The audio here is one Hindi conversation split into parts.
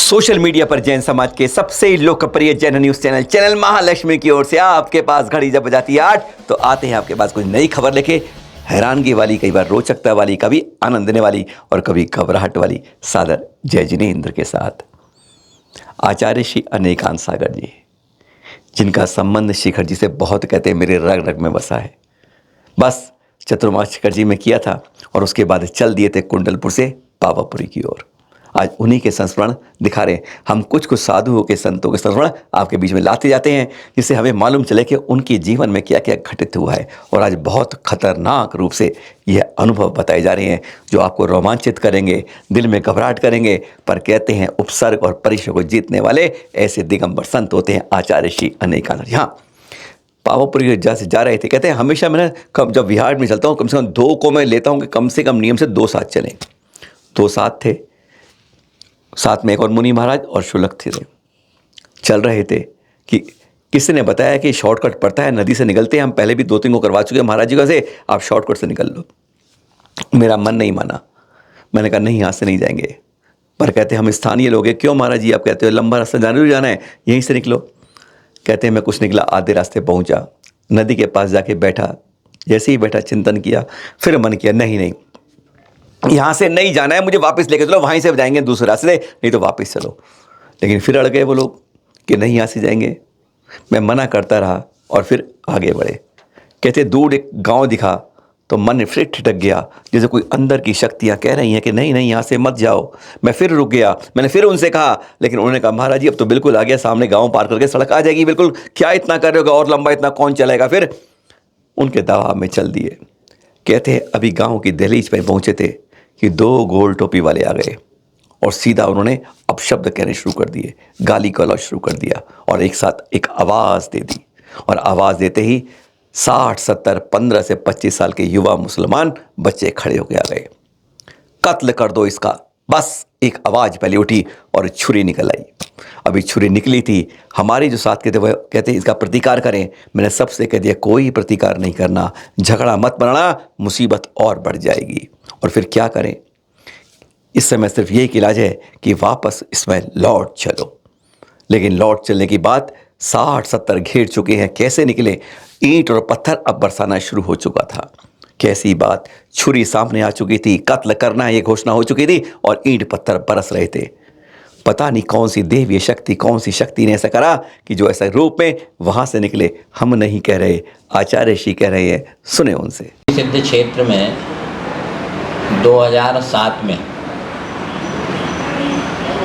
सोशल मीडिया पर जैन समाज के सबसे लोकप्रिय जैन न्यूज चैनल महालक्ष्मी की ओर से आपके पास घड़ी जब बजाती है 8 तो आते हैं आपके पास कुछ नई खबर लेके। हैरानगी वाली, कई बार रोचकता वाली, कभी आनंद देने वाली और कभी घबराहट वाली। सादर जय जिनेंद्र के साथ आचार्य श्री अनेकांत सागर जी, जिनका संबंध शिखर जी से बहुत कहते हैं मेरे रग रग में बसा है। बस चतुर्मास शिखर जी में किया था और उसके बाद चल दिए थे कुंडलपुर से पावापुरी की ओर। आज उन्हीं के संस्मरण दिखा रहे हैं। हम कुछ साधुओं के, संतों के संस्मरण आपके बीच में लाते जाते हैं, जिससे हमें मालूम चले कि उनके जीवन में क्या क्या घटित हुआ है। और आज बहुत खतरनाक रूप से यह अनुभव बताए जा रहे हैं जो आपको रोमांचित करेंगे, दिल में घबराहट करेंगे। पर कहते हैं उपसर्ग और परिचय को जीतने वाले ऐसे दिगंबर संत होते हैं आचार्य श्री अनेकानंद। हाँ, पावापुरी से जा रहे थे, कहते हैं हमेशा मैं जब विहार में चलता हूँ कम से कम 2 को मैं लेता हूँ कि कम से कम नियम से 2 साथ चलें। 2 साथ थे, साथ में एक और मुनि महाराज और शुल्क थे। चल रहे थे कि किसी ने बताया कि शॉर्टकट पड़ता है, नदी से निकलते हैं। हम पहले भी 2-3 को करवा चुके हैं महाराज जी का, से आप शॉर्टकट से निकल लो। मेरा मन नहीं माना, मैंने कहा नहीं, यहाँ से नहीं जाएंगे। पर कहते हम स्थानीय लोग हैं। क्यों महाराज जी, आप कहते हो लंबा रास्ता जाना है, यहीं से निकलो। कहते हैं मैं कुछ निकला, आधे रास्ते पहुँचा, नदी के पास जाके बैठा। जैसे ही बैठा चिंतन किया, फिर मन किया नहीं, यहाँ से नहीं जाना है, मुझे वापस लेके चलो, वहीं से जाएंगे दूसरे रास्ते, नहीं तो वापस चलो। लेकिन फिर अड़ गए वो लोग कि नहीं, यहाँ से जाएंगे। मैं मना करता रहा और फिर आगे बढ़े। कहते दूर एक गांव दिखा तो मन फिर ठिठक गया, जैसे कोई अंदर की शक्तियाँ कह रही हैं कि नहीं यहाँ से मत जाओ। मैं फिर रुक गया, मैंने फिर उनसे कहा, लेकिन उन्होंने कहा महाराज जी अब तो बिल्कुल आ गया, सामने गाँव पार करके सड़क आ जाएगी, बिल्कुल क्या इतना कर रहे हो, और लंबा इतना कौन चलेगा। फिर उनके दबाव में चल दिए। कहते हैं अभी गाँव की दहलीज पर पहुँचे थे कि 2 गोल टोपी वाले आ गए और सीधा उन्होंने अपशब्द कहने शुरू कर दिए, गाली गलौज शुरू कर दिया और एक साथ एक आवाज़ दे दी। और आवाज़ देते ही 60, 70, 15 से 25 साल के युवा मुसलमान बच्चे खड़े होकर आ गए। कत्ल कर दो इसका, बस एक आवाज़ पहले उठी और छुरी निकल आई। अभी छुरी निकली थी, हमारे जो साथ के थे वह कहते इसका प्रतिकार करें। मैंने सबसे कह दिया कोई प्रतिकार नहीं करना, झगड़ा मत बनाना, मुसीबत और बढ़ जाएगी। और फिर क्या करें, इस समय सिर्फ यही इलाज है कि वापस इसमें लौट चलो। लेकिन लौट चलने की बात 60-70 घेर चुके हैं, कैसे निकले। ईंट और पत्थर अब बरसाना शुरू हो चुका था। कैसी बात, छुरी सामने आ चुकी थी, कत्ल करना है ये घोषणा हो चुकी थी और ईंट पत्थर बरस रहे थे। पता नहीं कौन सी देवीय शक्ति, कौन सी शक्ति ने ऐसा करा कि जो ऐसा रूप में वहां से निकले। हम नहीं कह रहे, आचार्य श्री कह रहे हैं, सुने उनसे। सिद्ध क्षेत्र में 2007 में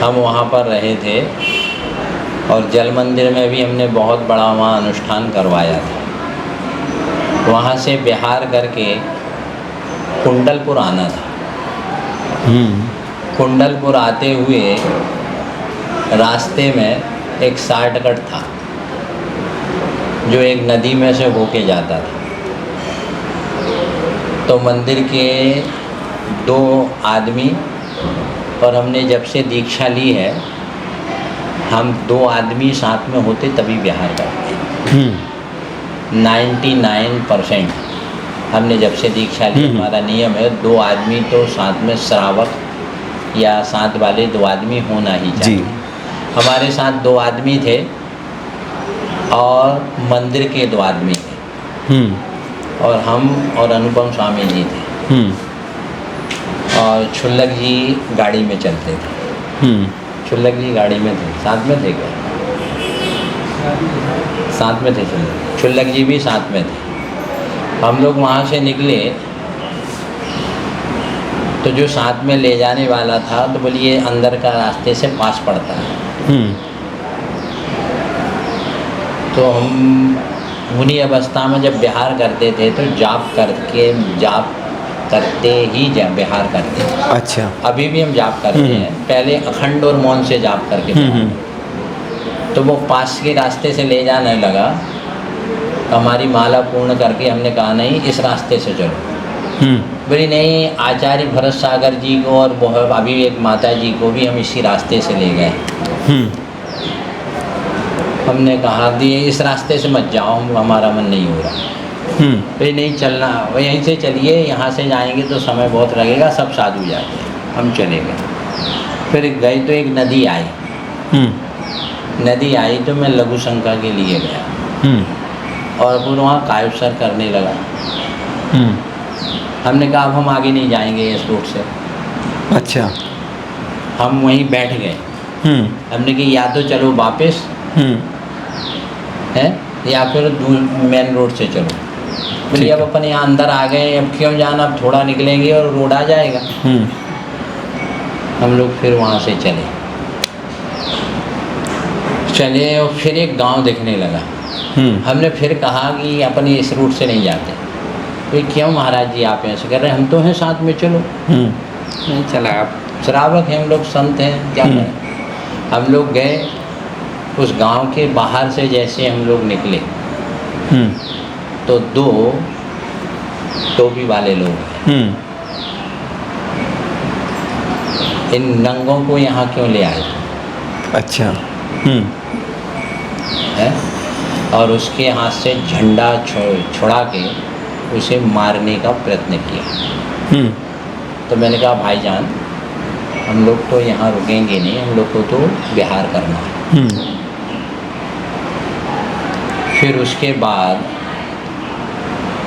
हम वहाँ पर रहे थे और जल मंदिर में भी हमने बहुत बड़ा वहाँ अनुष्ठान करवाया था। वहाँ से बिहार करके कुंडलपुर आना था। कुंडलपुर आते हुए रास्ते में एक शॉर्टकट था जो एक नदी में से होके जाता था। तो मंदिर के 2 आदमी और हमने जब से दीक्षा ली है, हम 2 आदमी साथ में होते तभी बिहार करते। 99% हमने जब से दीक्षा ली, हमारा नियम है 2 आदमी तो साथ में श्रावक या साथ वाले 2 आदमी होना ही चाहिए। हमारे साथ 2 आदमी थे और मंदिर के 2 आदमी थे और हम और अनुपम स्वामी जी थे और छुल्लक जी गाड़ी में चलते थे। छुल्लक जी गाड़ी में थे, साथ में थे क्या? साथ में थे छुल्लक जी भी साथ में थे। हम लोग वहाँ से निकले तो जो साथ में ले जाने वाला था तो बोलिए अंदर का रास्ते से पास पड़ता है। तो हम उन्हीं अवस्था में जब बिहार करते थे तो जाप करते ही बिहार करते थे। अच्छा, अभी भी हम जाप करते हैं, पहले अखंड और मौन से जाप करके तो वो पास के रास्ते से ले जाने लगा। हमारी माला पूर्ण करके हमने कहा नहीं इस रास्ते से चलो। बोली नहीं, आचार्य भरत सागर जी को और अभी एक माता जी को भी हम इसी रास्ते से ले गए। हमने कहा दिए इस रास्ते से मत जाओ, हमारा मन नहीं हो रहा। भाई नहीं चलना, यहीं से चलिए, यहाँ से जाएंगे तो समय बहुत लगेगा, सब साधु जाते। हम चले गए। फिर गए तो एक नदी आई, नदी आई तो मैं लघु शंका के लिए गया और फिर वहाँ कायुसर करने लगा। हमने कहा अब हम आगे नहीं जाएंगे इस रूट से। अच्छा। हम वहीं बैठ गए। हमने कि या तो चलो वापस है या फिर मेन रोड से चलो। बोलिए अब अपन यहाँ अंदर आ गए, अब क्यों जाना, अब थोड़ा निकलेंगे और रोड आ जाएगा। हम लोग फिर वहाँ से चले और फिर एक गांव दिखने लगा। हमने फिर कहा कि अपन इस रूट से नहीं जाते। तो क्यों महाराज जी आप ऐसे कर रहे हैं, हम तो हैं साथ में, चलो। नहीं चला, आप श्रावक हैं हम लोग, संत हैं, क्या करें। हम लोग गए उस गांव के बाहर से। जैसे हम लोग निकले तो 2 टोपी वाले लोग हैं। इन नंगों को यहाँ क्यों ले आए? अच्छा। है और उसके हाथ से झंडा छुड़ा के उसे मारने का प्रयत्न किया। तो मैंने कहा भाईजान हम लोग तो यहाँ रुकेंगे नहीं, हम लोग को तो बिहार करना है। फिर उसके बाद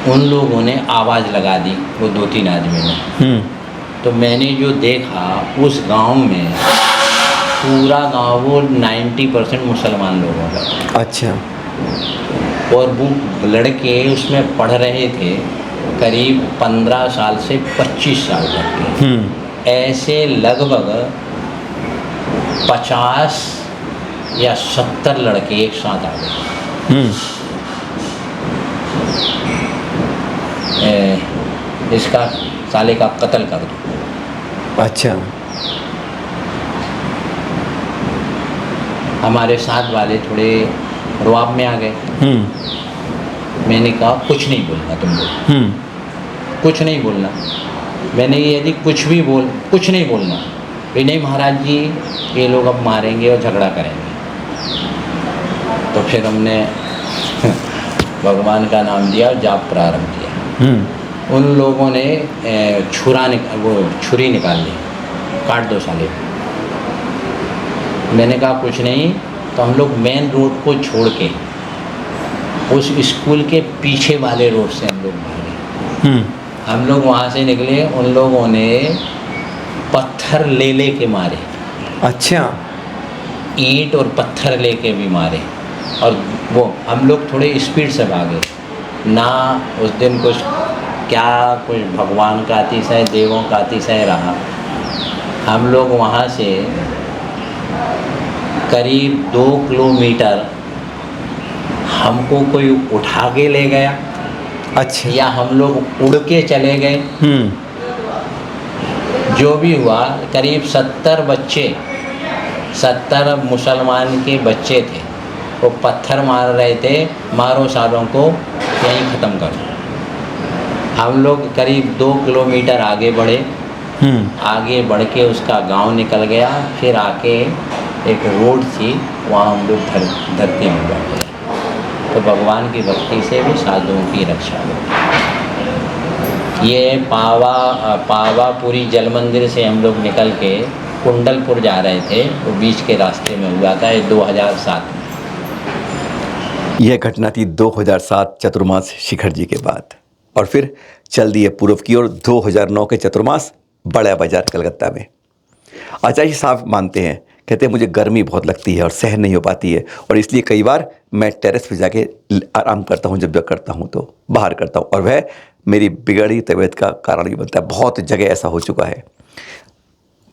उन लोगों ने आवाज़ लगा दी, वो 2-3 आदमी ने। तो मैंने जो देखा उस गांव में पूरा गांव वो 90% मुसलमान लोगों का। अच्छा। और वो लड़के उसमें पढ़ रहे थे करीब 15 साल से 25 साल तक के। ऐसे लगभग 50 या 70 लड़के एक साथ आ गए। इसका साले का कत्ल कर दो। अच्छा। हमारे साथ वाले थोड़े रुआब में आ गए। मैंने कहा कुछ नहीं बोलना तुम लोग, कुछ नहीं बोलना। मैंने यदि कुछ नहीं बोलना। भी नहीं महाराज जी ये लोग अब मारेंगे और झगड़ा करेंगे। तो फिर हमने भगवान का नाम दिया और जाप प्रारंभ किया। उन लोगों ने छुरी निकाल ली, काट दो साले। मैंने कहा कुछ नहीं। तो हम लोग मेन रोड को छोड़ के उस स्कूल के पीछे वाले रोड से हम लोग भागे। हम लोग वहाँ से निकले, उन लोगों ने पत्थर ले के मारे। अच्छा। ईंट और पत्थर लेके भी मारे। और वो हम लोग थोड़े स्पीड से भागे ना। उस दिन कुछ भगवान का अतिशय, देवों का अतिशय रहा। हम लोग वहाँ से करीब 2 किलोमीटर हमको कोई उठा के ले गया। अच्छा। या हम लोग उड़ के चले गए। जो भी हुआ करीब 70 मुसलमान के बच्चे थे। वो पत्थर मार रहे थे, मारो सालों को यहीं ख़त्म करो। हम लोग करीब 2 किलोमीटर आगे बढ़े। आगे बढ़ के उसका गांव निकल गया। फिर आके एक रोड थी, वहाँ हम लोग धरती में बैठे। तो भगवान की भक्ति से भी साधुओं की रक्षा हो। ये पावापुरी जल मंदिर से हम लोग निकल के कुंडलपुर जा रहे थे। वो बीच के रास्ते में हुआ था, 2007 में। यह घटना थी 2007 चतुर्मास शिखर जी के बाद। और फिर चल दिए पूर्व की ओर 2009 के चतुर्मास बड़ा बाजार कलकत्ता में। आचार्य साहब मानते हैं, कहते हैं मुझे गर्मी बहुत लगती है और सहन नहीं हो पाती है, और इसलिए कई बार मैं टेरेस पे जाके आराम करता हूँ। जब करता हूँ तो बाहर करता हूँ, और वह मेरी बिगड़ी तबीयत का कारण भी बनता है। बहुत जगह ऐसा हो चुका है।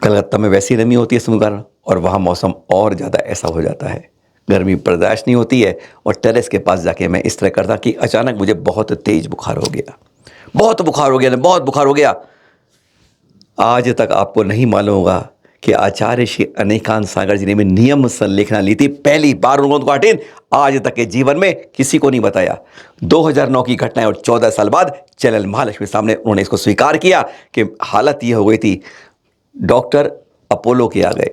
कलकत्ता में वैसी नमी होती है समुद्र, और वहाँ मौसम और ज़्यादा ऐसा हो जाता है। गर्मी बर्दाश्त नहीं होती है, और टेरेस के पास जाके मैं इस तरह करता कि अचानक मुझे बहुत तेज बुखार हो गया। बहुत बुखार हो गया। आज तक आपको नहीं मालूम होगा कि आचार्य श्री अनेकांत सागर जी ने भी नियम संलेखना ली थी। पहली बार उन्होंने कठिन आज तक के जीवन में किसी को नहीं बताया। 2009 की घटना है, और 14 साल बाद चैनल महालक्ष्मी सामने उन्होंने इसको स्वीकार किया कि हालत यह हो गई थी। डॉक्टर अपोलो के आ गए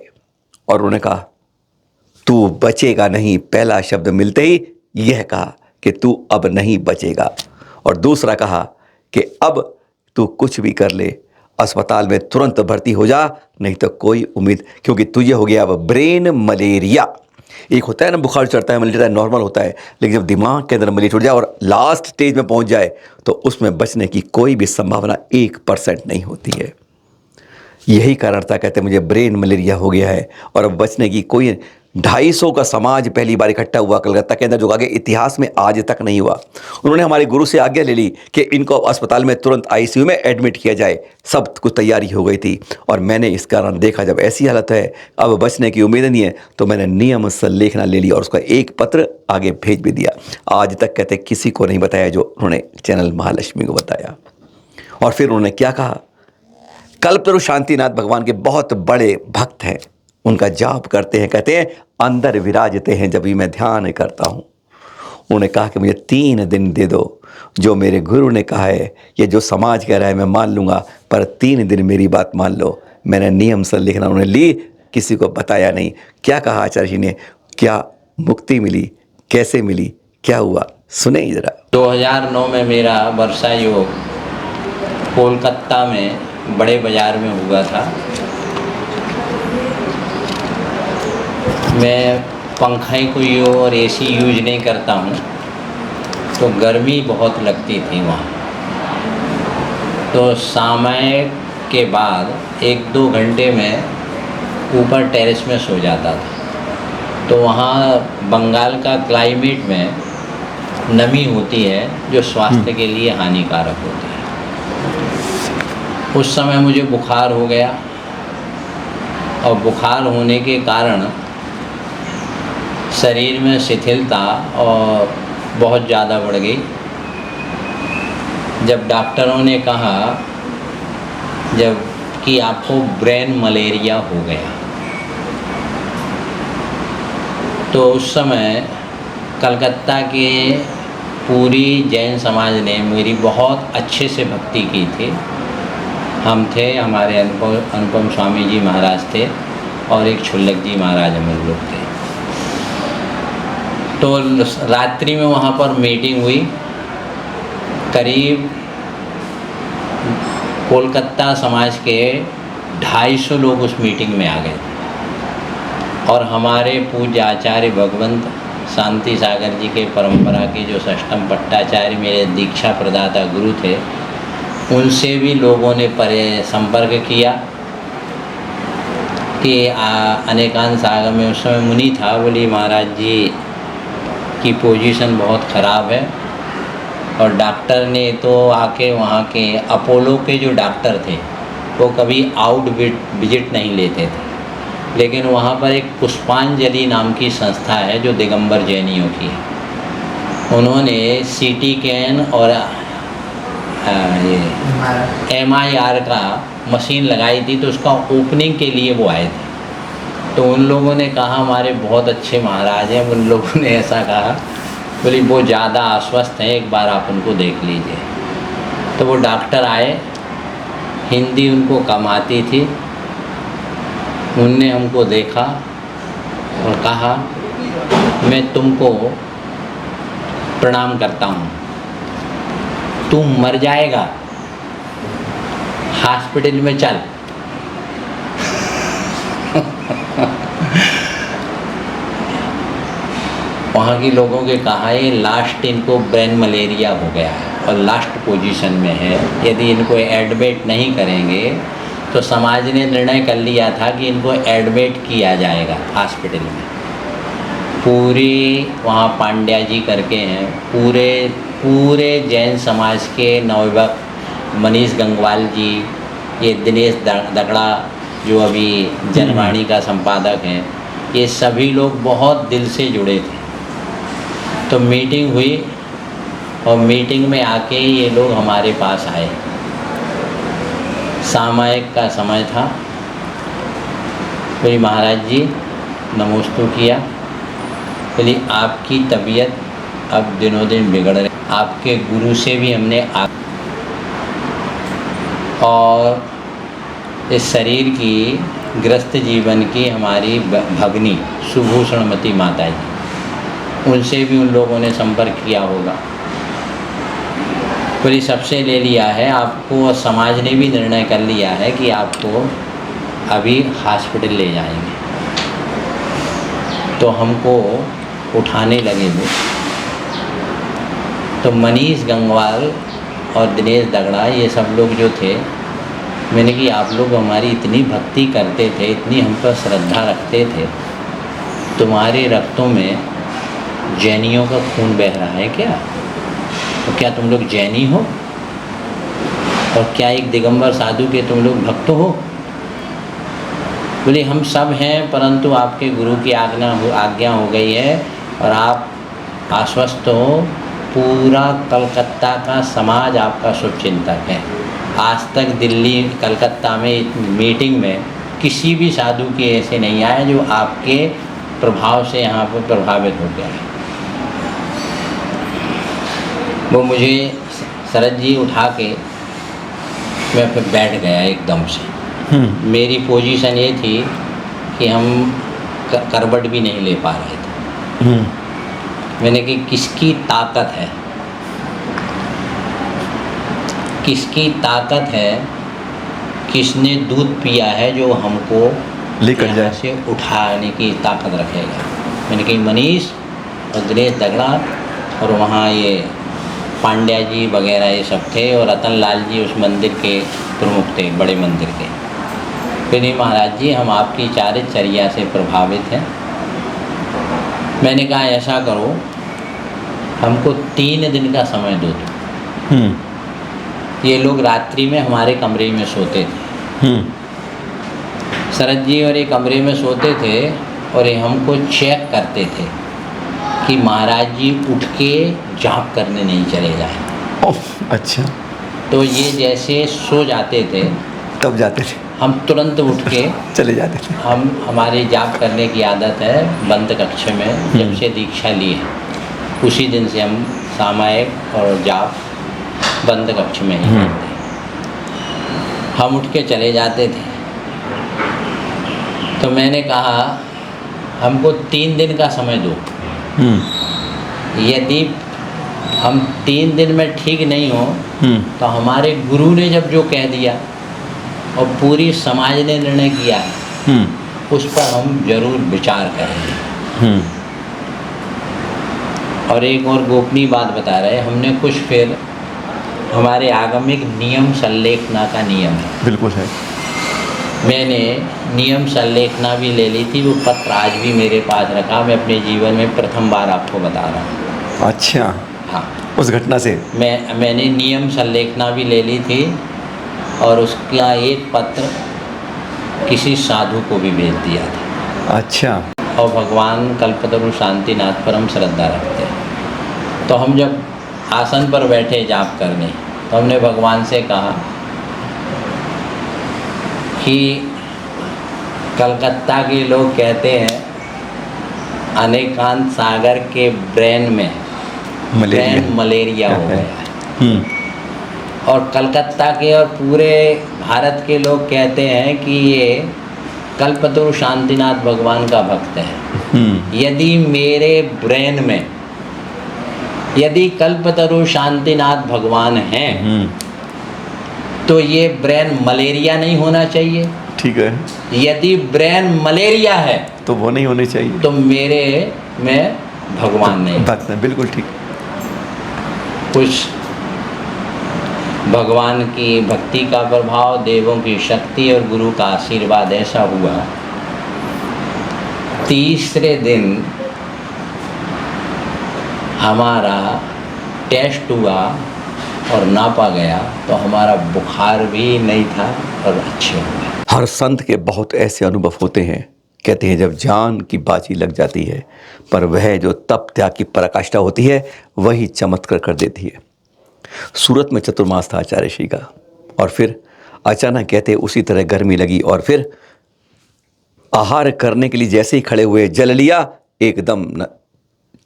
और उन्होंने कहा तू बचेगा नहीं। पहला शब्द मिलते ही यह कहा कि तू अब नहीं बचेगा, और दूसरा कहा कि अब तू कुछ भी कर ले, अस्पताल में तुरंत भर्ती हो जा, नहीं तो कोई उम्मीद, क्योंकि तुझे हो गया अब ब्रेन मलेरिया। एक होता है ना बुखार चढ़ता है, मलेरिया नॉर्मल होता है, लेकिन जब दिमाग के अंदर मलेरिया चढ़ जाए और लास्ट स्टेज में पहुंच जाए तो उसमें बचने की कोई भी संभावना 1% नहीं होती है। यही कारण था, कहते मुझे ब्रेन मलेरिया हो गया है और अब बचने की कोई 250 का समाज पहली बार इकट्ठा हुआ कलकत्ता के अंदर, जो आगे इतिहास में आज तक नहीं हुआ। उन्होंने हमारे गुरु से आज्ञा ले ली कि इनको अस्पताल में तुरंत आईसीयू में एडमिट किया जाए। सब कुछ तैयारी हो गई थी और मैंने इस कारण देखा जब ऐसी हालत है, अब बचने की उम्मीद नहीं है, तो मैंने नियम से लेखना ले लिया और उसका एक पत्र आगे भेज भी दिया। आज तक कहते किसी को नहीं बताया जो उन्होंने चैनल महालक्ष्मी को बताया। और फिर उन्होंने क्या कहा, कल्पतरु शांतिनाथ भगवान के बहुत बड़े भक्त हैं, उनका जाप करते हैं, कहते हैं अंदर विराजते हैं जब भी मैं ध्यान करता हूँ। उन्होंने कहा कि मुझे 3 दिन दे दो, जो मेरे गुरु ने कहा है, ये जो समाज कह रहा है मैं मान लूँगा, पर 3 दिन मेरी बात मान लो। मैंने नियम से लिखना उन्होंने ली, किसी को बताया नहीं। क्या कहा आचार्य जी ने, क्या मुक्ति मिली, कैसे मिली, क्या हुआ, सुने ही जरा। 2009 में मेरा वर्षा योग कोलकाता में बड़े बाज़ार में हुआ था। मैं पंखा कोई और एसी यूज नहीं करता हूँ, तो गर्मी बहुत लगती थी वहाँ। तो समय के बाद 1-2 घंटे में ऊपर टेरेस में सो जाता था। तो वहाँ बंगाल का क्लाइमेट में नमी होती है जो स्वास्थ्य के लिए हानिकारक होती है। उस समय मुझे बुखार हो गया और बुखार होने के कारण शरीर में शिथिलता और बहुत ज़्यादा बढ़ गई। जब डॉक्टरों ने कहा जब कि आपको ब्रेन मलेरिया हो गया, तो उस समय कलकत्ता के पूरी जैन समाज ने मेरी बहुत अच्छे से भक्ति की थी। हम थे, हमारे अनुपम स्वामी जी महाराज थे और एक छुल्लक जी महाराज हम लोग थे। तो रात्रि में वहाँ पर मीटिंग हुई। करीब कोलकाता समाज के 250 लोग उस मीटिंग में आ गए थे और हमारे पूज्य आचार्य भगवंत शांति सागर जी के परंपरा के जो षष्ठम पट्टाचार्य मेरे दीक्षा प्रदाता गुरु थे, उनसे भी लोगों ने संपर्क किया कि अनेकांत सागर में उस समय मुनि था, बोली महाराज जी की पोजीशन बहुत ख़राब है। और डॉक्टर ने तो आके वहाँ के अपोलो के जो डॉक्टर थे वो कभी आउट विजिट नहीं लेते थे, लेकिन वहाँ पर एक पुष्पांजलि नाम की संस्था है जो दिगंबर जैनियों की है। उन्होंने सीटी कैन और ये MIR का मशीन लगाई थी, तो उसका ओपनिंग के लिए वो आए थे। तो उन लोगों ने कहा हमारे बहुत अच्छे महाराज हैं, उन लोगों ने ऐसा कहा, बोली वो ज़्यादा आश्वस्त हैं, एक बार आप उनको देख लीजिए। तो वो डॉक्टर आए, हिंदी उनको कम आती थी, उनने हमको देखा और कहा मैं तुमको प्रणाम करता हूँ, तू मर जाएगा, हॉस्पिटल में चल। वहाँ के लोगों के कहा ये लास्ट इनको ब्रेन मलेरिया हो गया है और लास्ट पोजीशन में है, यदि इनको एडमिट नहीं करेंगे तो समाज ने निर्णय कर लिया था कि इनको एडमिट किया जाएगा हॉस्पिटल में। पूरी वहाँ पांड्या जी करके हैं, पूरे जैन समाज के नवयुवक, मनीष गंगवाल जी, ये दिनेश दगड़ा जो अभी जनवाणी का संपादक हैं, ये सभी लोग बहुत दिल से जुड़े थे। तो मीटिंग हुई और मीटिंग में आके ये लोग हमारे पास आए। सामायिक का समय था। बोली महाराज जी नमोस्तु किया, बोली आपकी तबीयत अब दिनों दिन बिगड़ रही, आपके गुरु से भी हमने और इस शरीर की ग्रस्त जीवन की हमारी भगनी सुभूषणमती माता जी, उनसे भी उन लोगों ने संपर्क किया होगा। पूरी सबसे ले लिया है आपको, समाज ने भी निर्णय कर लिया है कि आपको अभी हॉस्पिटल ले जाएंगे। तो हमको उठाने लगे वो, तो मनीष गंगवाल और दिनेश दगड़ा ये सब लोग जो थे, मैंने कि आप लोग हमारी इतनी भक्ति करते थे, इतनी हम पर श्रद्धा रखते थे, तुम्हारे रक्तों में जैनियों का खून बह रहा है क्या? तो क्या तुम लोग जैनी हो? और क्या एक दिगंबर साधु के तुम लोग भक्त हो? बोले हम सब हैं, परंतु आपके गुरु की आज्ञा हो गई है और आप आश्वस्त हो। पूरा कलकत्ता का समाज आपका शुभचिंतक है। आज तक दिल्ली कलकत्ता में मीटिंग में किसी भी साधु के ऐसे नहीं आए जो आपके प्रभाव से यहाँ पर प्रभावित हो गया है। वो मुझे शरद जी उठा के मैं फिर बैठ गया एकदम से। मेरी पोजीशन ये थी कि हम करवट भी नहीं ले पा रहे थे। मैंने कि किसकी ताकत है, किसकी ताकत है, किसने दूध पिया है जो हमको लेकर जाए से उठाने की ताकत रखेगा। मैंने कि मनीष और दिनेश दगड़ा और वहाँ ये पांड्या जी वगैरह ये सब थे और रतन लाल जी उस मंदिर के प्रमुख थे, बड़े मंदिर के। फिर नहीं महाराज जी, हम आपकी चारित्र्य से प्रभावित हैं। मैंने कहा ऐसा करो, हमको 3 दिन का समय दो। ये लोग रात्रि में हमारे कमरे में सोते थे। शरद जी और ये कमरे में सोते थे और ये हमको चेक करते थे कि महाराज जी उठ के जाप करने नहीं चले जाए। अच्छा। तो ये जैसे सो जाते थे तब जाते थे, हम तुरंत उठ के चले जाते थे। हम हमारी जाप करने की आदत है बंद कक्ष में। जब से दीक्षा ली है उसी दिन से हम सामायिक और जाप बंद कक्ष में ही करते। हम उठ के चले जाते थे। तो मैंने कहा हमको 3 दिन का समय दो। यदि हम 3 दिन में ठीक नहीं हो तो हमारे गुरु ने जब जो कह दिया और पूरी समाज ने निर्णय किया उस पर हम जरूर विचार करेंगे। और एक और गोपनीय बात बता रहे, हमने कुछ फिर हमारे आगमिक नियम संलेखना का नियम है। बिल्कुल है। मैंने नियम संलेखना भी ले ली थी, वो पत्र आज भी मेरे पास रखा। मैं अपने जीवन में प्रथम बार आपको बता रहा हूँ। अच्छा। हाँ, उस घटना से मैंने नियम संलेखना भी ले ली थी और उसका एक पत्र किसी साधु को भी भेज दिया था। अच्छा। और भगवान कल्पतरु शांतिनाथ पर हम श्रद्धा रखते हैं। तो हम जब आसन पर बैठे जाप करने, तो हमने भगवान से कहा कि कलकत्ता के लोग कहते हैं अनेकांत सागर के ब्रेन में ब्रेन मलेरिया हो गया है। और कलकत्ता के और पूरे भारत के लोग कहते हैं कि ये कल्पतरु शांतिनाथ भगवान का भक्त है। यदि मेरे ब्रेन में यदि कल्पतरु शांतिनाथ भगवान हैं तो ये ब्रेन मलेरिया नहीं होना चाहिए। ठीक है। यदि ब्रेन मलेरिया है तो वो नहीं होनी चाहिए, तो मेरे में भगवान नहीं। बात नहीं, बिल्कुल ठीक। कुछ भगवान की भक्ति का प्रभाव, देवों की शक्ति और गुरु का आशीर्वाद ऐसा हुआ। तीसरे दिन हमारा टेस्ट हुआ और नापा गया तो हमारा बुखार भी नहीं था और अच्छे हो गए। हर संत के बहुत ऐसे अनुभव होते हैं, कहते हैं जब जान की बाजी लग जाती है, पर वह जो तप त्याग की पराकाष्ठा होती है वही चमत्कार कर देती है। सूरत में चतुर्मास था आचार्य श्री का, और फिर अचानक कहते उसी तरह गर्मी लगी और फिर आहार करने के लिए जैसे ही खड़े हुए जल लिया, एकदम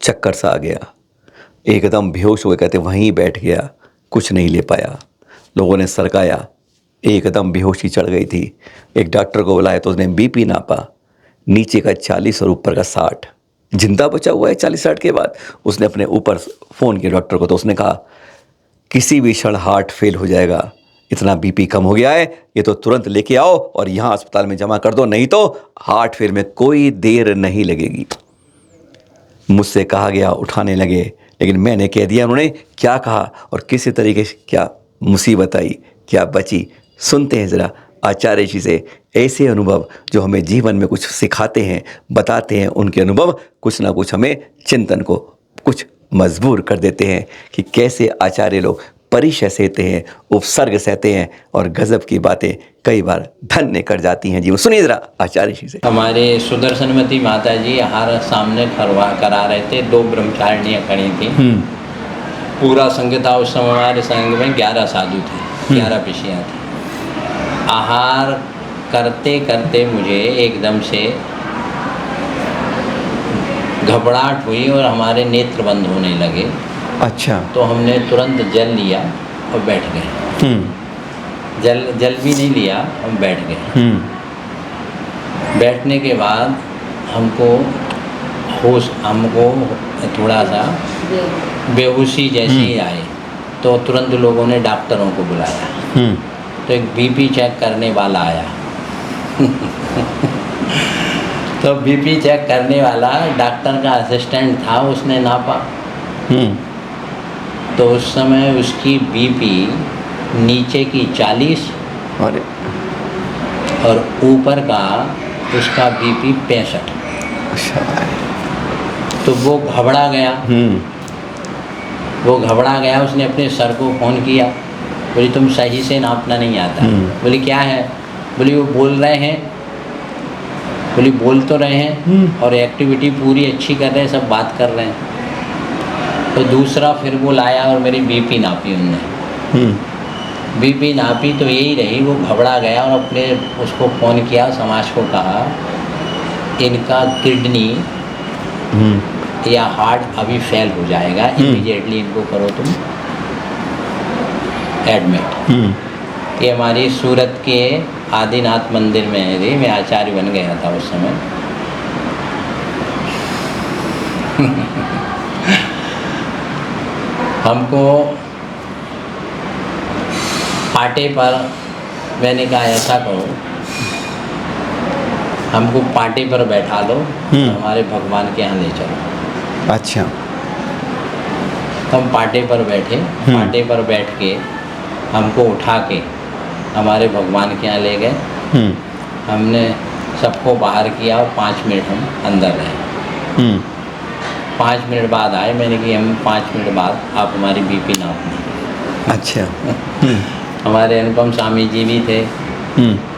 चक्कर सा आ गया, एकदम बेहोश हुए। कहते वहीं बैठ गया, कुछ नहीं ले पाया। लोगों ने सरकाया, एकदम बेहोशी चढ़ गई थी। एक डॉक्टर को बुलाया तो उसने बीपी नापा, नीचे का 40 और ऊपर का 60। जिंदा बचा हुआ है 40-60 के बाद। उसने अपने ऊपर फ़ोन किया डॉक्टर को, तो उसने कहा किसी भी क्षण हार्ट फेल हो जाएगा, इतना बीपी कम हो गया है, ये तो तुरंत लेके आओ और यहाँ अस्पताल में जमा कर दो, नहीं तो हार्ट फेल में कोई देर नहीं लगेगी। मुझसे कहा गया, उठाने लगे, लेकिन मैंने कह दिया। उन्होंने क्या कहा और किस तरीके से क्या मुसीबत आई, क्या बची, सुनते हैं ज़रा आचार्य जी से। ऐसे अनुभव जो हमें जीवन में कुछ सिखाते हैं, बताते हैं, उनके अनुभव कुछ ना कुछ हमें चिंतन को कुछ मजबूर कर देते हैं कि कैसे आचार्य लोग परिचय सहते हैं, उपसर्ग सहते हैं और गजब की बातें कई बार धन्य कर जाती हैं। जी वो सुनिए ज़रा आचार्य जी से। हमारे सुदर्शनमती माता जी हर सामने करा रहे थे, 2 ब्रह्मचारिणियाँ खड़ी थी। पूरा संघ था उस समय, हमारे संघ में 11 साधु थे, 11 पिशियाँ थी। आहार करते करते मुझे एकदम से घबराहट हुई और हमारे नेत्र बंद होने लगे। अच्छा। तो हमने तुरंत जल लिया और बैठ गए। जल भी नहीं लिया, हम बैठ गए। बैठने के बाद हमको थोड़ा सा बेहोशी जैसी आई, तो तुरंत लोगों ने डॉक्टरों को बुलाया। तो एक बीपी चेक करने वाला आया। तो बीपी चेक करने वाला डॉक्टर का असिस्टेंट था, उसने नापा। तो उस समय उसकी बीपी नीचे की 40 और ऊपर का उसका बीपी 65। तो वो घबरा गया। उसने अपने सर को फ़ोन किया, बोली तुम सही से नापना नहीं आता। बोली क्या है? बोली वो बोल रहे हैं। बोली बोल तो रहे हैं और एक्टिविटी पूरी अच्छी कर रहे हैं, सब बात कर रहे हैं। तो दूसरा फिर वो लाया और मेरी बीपी नापी उनने। बीपी नापी तो यही रही, वो घबरा गया और अपने उसको फ़ोन किया, समाज को कहा इनका किडनी या हार्ट अभी फेल हो जाएगा, इमीडिएटली इनको करो तुम एडमिट। ये हमारी सूरत के आदिनाथ मंदिर में है जी, मैं आचार्य बन गया था उस समय। हमको पाटे पर, मैंने कहा ऐसा करो हमको पाटे पर बैठा लो, हमारे भगवान के यहाँ ले चलो। अच्छा। हम पाटे पर बैठे। पाटे पर बैठ के हमको उठा के हमारे भगवान के यहाँ ले गए। हमने सबको बाहर किया और 5 मिनट हम अंदर रहे। 5 मिनट बाद आए। मैंने कहा हम 5 मिनट बाद आप हमारी बीपी नापना। अच्छा। हमारे अनुपम स्वामी जी भी थे,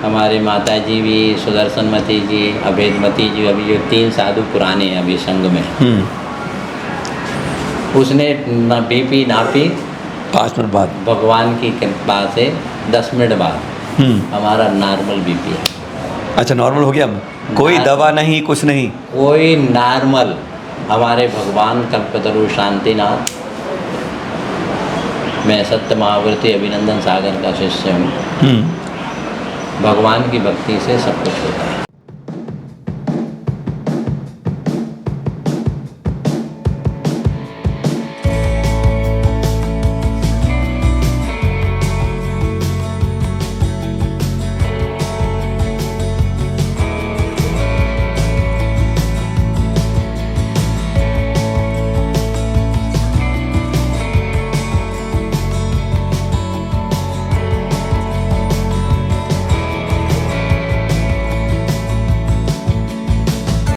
हमारे माता जी भी, सुदर्शनमती जी, अभेदमती जी, अभी जो 3 साधु पुराने हैं अभी संघ में। उसने बीपी नापी 5 मिनट बाद, भगवान की कृपा से 10 मिनट बाद हमारा नॉर्मल बीपी है। अच्छा, नॉर्मल हो गया। कोई दवा नहीं, कुछ नहीं, कोई नॉर्मल। हमारे भगवान कल्पतरु शांतिनाथ, मैं सत्य महाव्रती अभिनंदन सागर का शिष्य हूँ। भगवान की भक्ति से सब कुछ होता है।